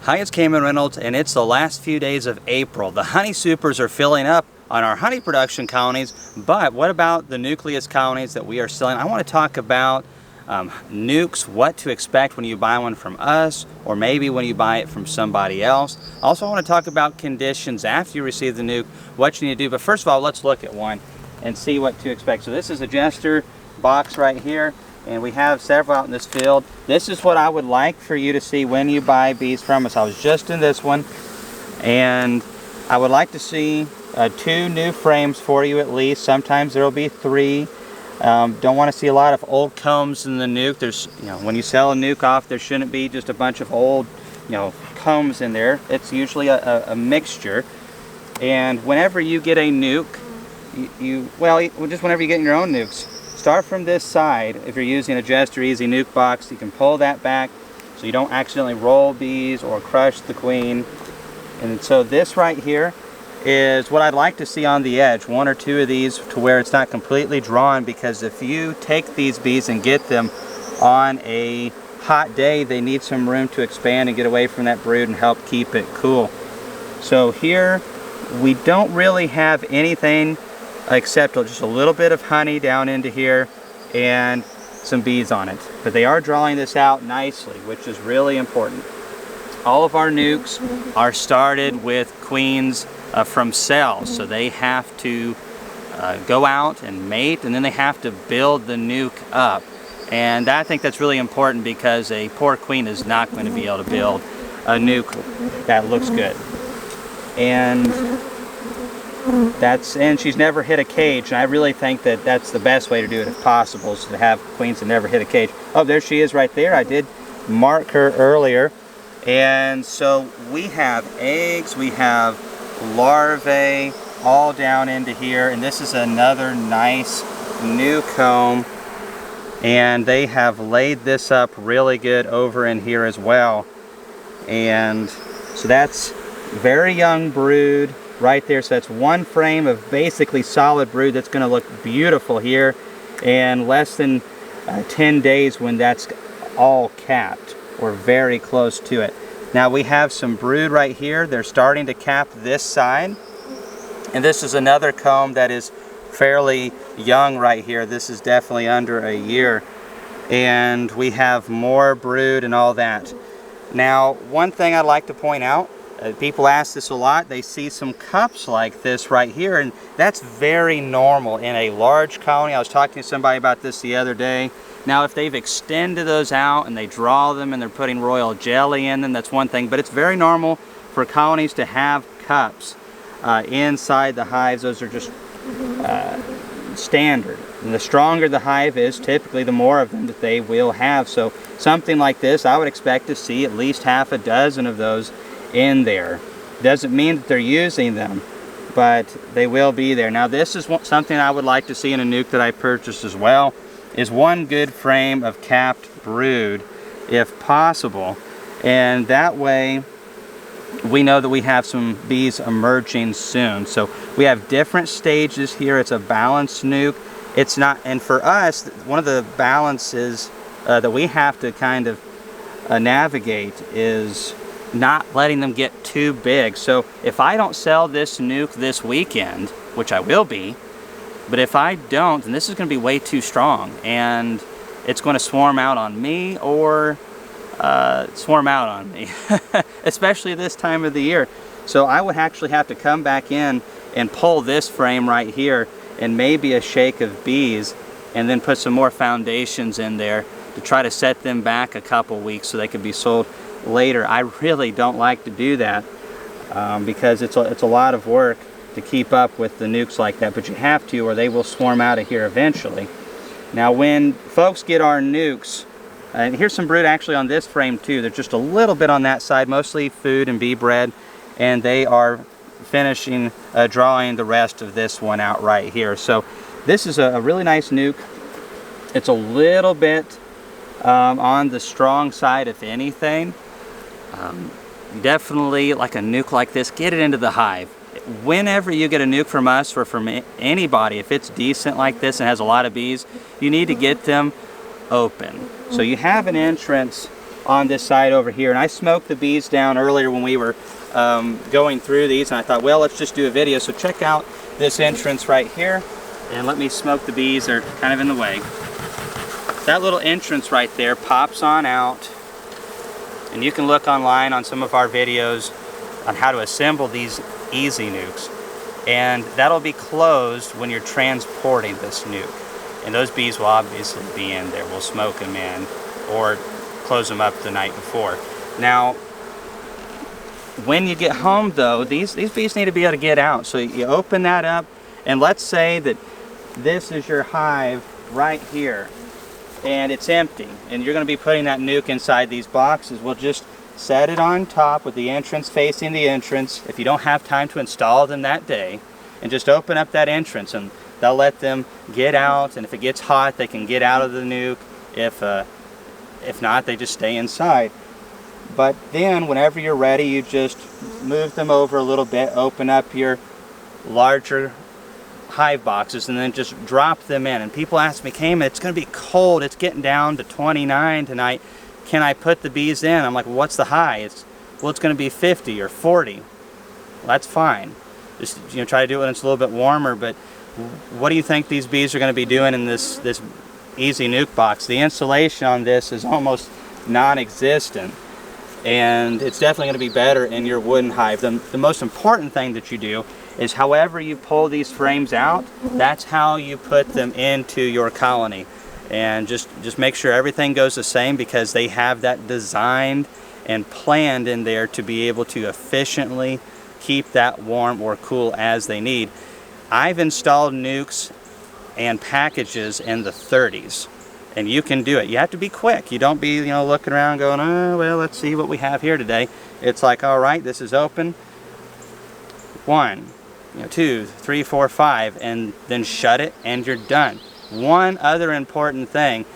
Hi, it's Kamon Reynolds, and it's the last few days of April. The honey supers are filling up on our honey production colonies, but what about the Nucleus colonies that we are selling? I want to talk about nukes, what to expect when you buy one from us, or maybe when you buy it from somebody else. Also, I want to talk about conditions after you receive the nuke, what you need to do. But first of all, let's look at one and see what to expect. So this is a jester box right here, and we have several out in this field. This is what I would like for you to see when you buy bees from us. I was just in this one, and I would like to see 2 new frames for you at least. Sometimes there will be 3. Don't want to see a lot of old combs in the nuke. There's, when you sell a nuke off, there shouldn't be just a bunch of old, combs in there. It's usually a mixture. And whenever you get a nuke, just whenever you get your own nukes, start from this side. If you're using a Jester Easy nuke box, you can pull that back so you don't accidentally roll bees or crush the queen. And so this right here is what I'd like to see on the edge, 1 or 2 of these to where it's not completely drawn, because if you take these bees and get them on a hot day, they need some room to expand and get away from that brood and help keep it cool. So here we don't really have anything except just a little bit of honey down into here and some bees on it. But they are drawing this out nicely, which is really important. All of our nukes are started with queens from cells, so they have to go out and mate, and then they have to build the nuke up. And I think that's really important, because a poor queen is not going to be able to build a nuke that looks good. And she's never hit a cage, and I really think that that's the best way to do it if possible, is to have queens that never hit a cage. Oh, there she is right there. I did mark her earlier. And so we have eggs, we have larvae all down into here, and this is another nice new comb, and they have laid this up really good over in here as well. And so that's very young brood right there. So that's 1 frame of basically solid brood that's going to look beautiful here in less than 10 days when that's all capped, or very close to it. Now we have some brood right here. They're starting to cap this side. And this is another comb that is fairly young right here. This is definitely under a year. And we have more brood and all that. Now, one thing I'd like to point out, people ask this a lot, they see some cups like this right here, and that's very normal in a large colony. I was talking to somebody about this the other day. Now, if they've extended those out and they draw them and they're putting royal jelly in them, that's one thing, but it's very normal for colonies to have cups inside the hives. Those are just standard. And the stronger the hive is, typically the more of them that they will have. So something like this, I would expect to see at least half a dozen of those in there. Doesn't mean that they're using them, but they will be there. Now this is something I would like to see in a nuke that I purchased as well, is 1 good frame of capped brood if possible, and that way we know that we have some bees emerging soon. So we have different stages here. It's a balanced nuke. It's not, and for us, one of the balances that we have to kind of navigate is not letting them get too big. So if I don't sell this nuke this weekend, which I will be, but if I don't, then this is going to be way too strong, and it's going to swarm out on me, or swarm out on me, especially this time of the year. So I would actually have to come back in and pull this frame right here, and maybe a shake of bees, and then put some more foundations in there to try to set them back a couple weeks so they could be sold later. I really don't like to do that because it's a lot of work to keep up with the nukes like that, but you have to, or they will swarm out of here eventually. Now when folks get our nukes, and here's some brood actually on this frame too. There's just a little bit on that side, mostly food and bee bread, and they are finishing drawing the rest of this one out right here. So this is a really nice nuke. It's a little bit on the strong side, if anything. Definitely, like a nuke like this, get it into the hive. Whenever you get a nuke from us or from anybody, if it's decent like this and has a lot of bees, you need to get them open. So you have an entrance on this side over here. And I smoked the bees down earlier when we were going through these, and I thought, well, let's just do a video. So check out this entrance right here, and let me smoke the bees. They're kind of in the way. That little entrance right there pops on out, and you can look online on some of our videos on how to assemble these easy nucs, and that'll be closed when you're transporting this nuc, and those bees will obviously be in there. We'll smoke them in or close them up the night before. Now when you get home though, these bees need to be able to get out. So you open that up, and let's say that this is your hive right here and it's empty, and you're going to be putting that nuc inside these boxes. We'll just set it on top with the entrance facing the entrance if you don't have time to install them that day, and just open up that entrance, and they'll let them get out, and if it gets hot they can get out of the nuc. If not, they just stay inside. But then whenever you're ready, you just move them over a little bit, open up your larger hive boxes, and then just drop them in. And people ask me, Kamon, it's going to be cold, it's getting down to 29 tonight, can I put the bees in? I'm like, well, what's the high? Well, it's going to be 50 or 40. Well, that's fine. Just try to do it when it's a little bit warmer. But what do you think these bees are going to be doing in this easy nuc box? The insulation on this is almost non-existent, and it's definitely going to be better in your wooden hive. The most important thing that you do is however you pull these frames out, that's how you put them into your colony. And just make sure everything goes the same, because they have that designed and planned in there to be able to efficiently keep that warm or cool as they need. I've installed nucs and packages in the 30s, and you can do it. You have to be quick. You don't be looking around going, oh well, let's see what we have here today. It's like, all right, this is open, 1, 2, 3, 4, 5, and then shut it and you're done. One other important thing,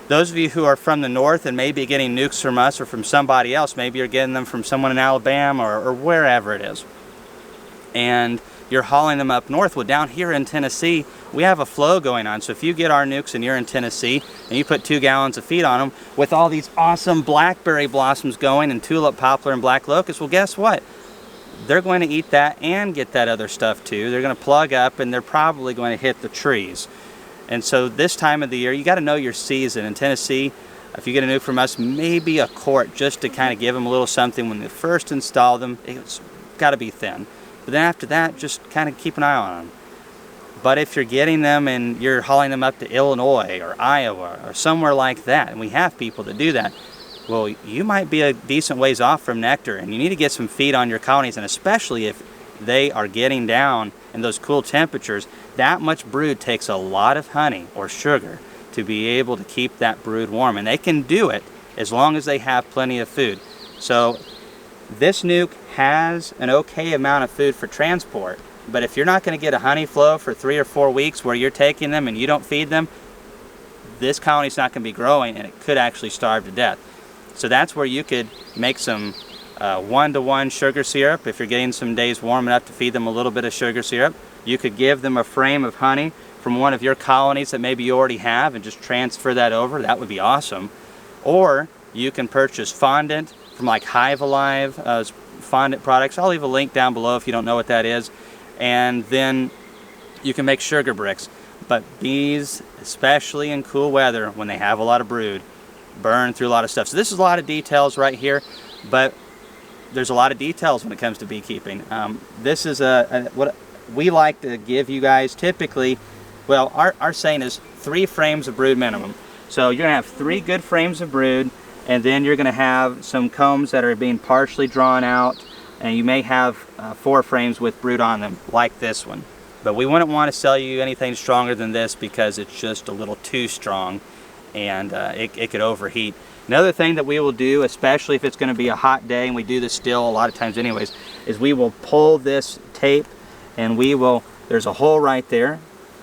those of you who are from the north and maybe getting nucs from us or from somebody else, maybe you're getting them from someone in Alabama or wherever it is, and you're hauling them up north. Well, down here in Tennessee, we have a flow going on. So if you get our nucs and you're in Tennessee and you put 2 gallons of feed on them with all these awesome blackberry blossoms going and tulip, poplar, and black locust, well, guess what? They're going to eat that and get that other stuff too. They're going to plug up, and they're probably going to hit the trees. And so this time of the year, you got to know your season. In Tennessee, if you get a nuc from us, maybe a quart, just to kind of give them a little something when you first install them. It's got to be thin. But then after that, just kind of keep an eye on them. But if you're getting them and you're hauling them up to Illinois or Iowa or somewhere like that, and we have people that do that, well, you might be a decent ways off from nectar, and you need to get some feed on your colonies. And especially if they are getting down in those cool temperatures, that much brood takes a lot of honey or sugar to be able to keep that brood warm. And they can do it as long as they have plenty of food. So this nuc has an okay amount of food for transport, but if you're not going to get a honey flow for 3 or 4 weeks where you're taking them and you don't feed them, this colony's not going to be growing, and it could actually starve to death. So that's where you could make some 1-to-1 sugar syrup. If you're getting some days warm enough to feed them a little bit of sugar syrup, you could give them a frame of honey from one of your colonies that maybe you already have and just transfer that over. That would be awesome. Or you can purchase fondant from like Hive Alive fondant products. I'll leave a link down below if you don't know what that is. And then you can make sugar bricks. But bees, especially in cool weather when they have a lot of brood, burn through a lot of stuff. So this is a lot of details right here, but there's a lot of details when it comes to beekeeping. This is what we like to give you guys typically. Well, our saying is 3 frames of brood minimum. So you're going to have 3 good frames of brood, and then you're going to have some combs that are being partially drawn out, and you may have 4 frames with brood on them, like this one. But we wouldn't want to sell you anything stronger than this because it's just a little too strong, and it could overheat. Another thing that we will do, especially if it's going to be a hot day, and we do this still a lot of times anyways, is we will pull this tape, and there's a hole right there,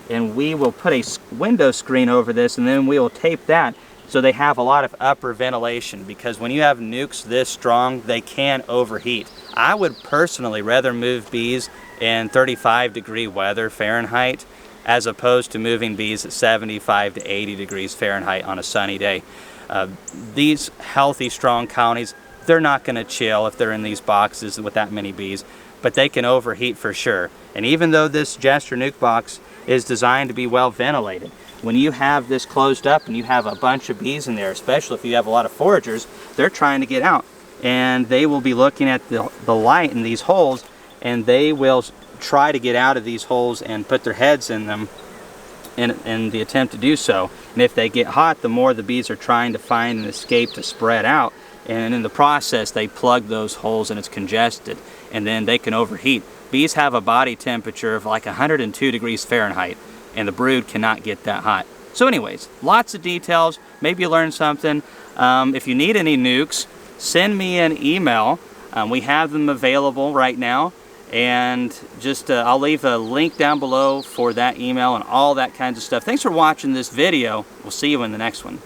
and we will put a window screen over this, and then we will tape that so they have a lot of upper ventilation, because when you have nucs this strong, they can overheat. I would personally rather move bees in 35-degree weather Fahrenheit as opposed to moving bees at 75 to 80 degrees Fahrenheit on a sunny day. These healthy, strong colonies, they're not going to chill if they're in these boxes with that many bees, but they can overheat for sure. And even though this Jester nuke box is designed to be well ventilated, when you have this closed up and you have a bunch of bees in there, especially if you have a lot of foragers, they're trying to get out. And they will be looking at the light in these holes, and they will try to get out of these holes and put their heads in them in the attempt to do so. And if they get hot, the more the bees are trying to find an escape to spread out. And in the process, they plug those holes and it's congested, and then they can overheat. Bees have a body temperature of like 102 degrees Fahrenheit, and the brood cannot get that hot. So anyways, lots of details. Maybe you learned something. If you need any nukes, send me an email. We have them available right now, and just I'll leave a link down below for that email and all that kinds of stuff. Thanks for watching this video. We'll see you in the next one.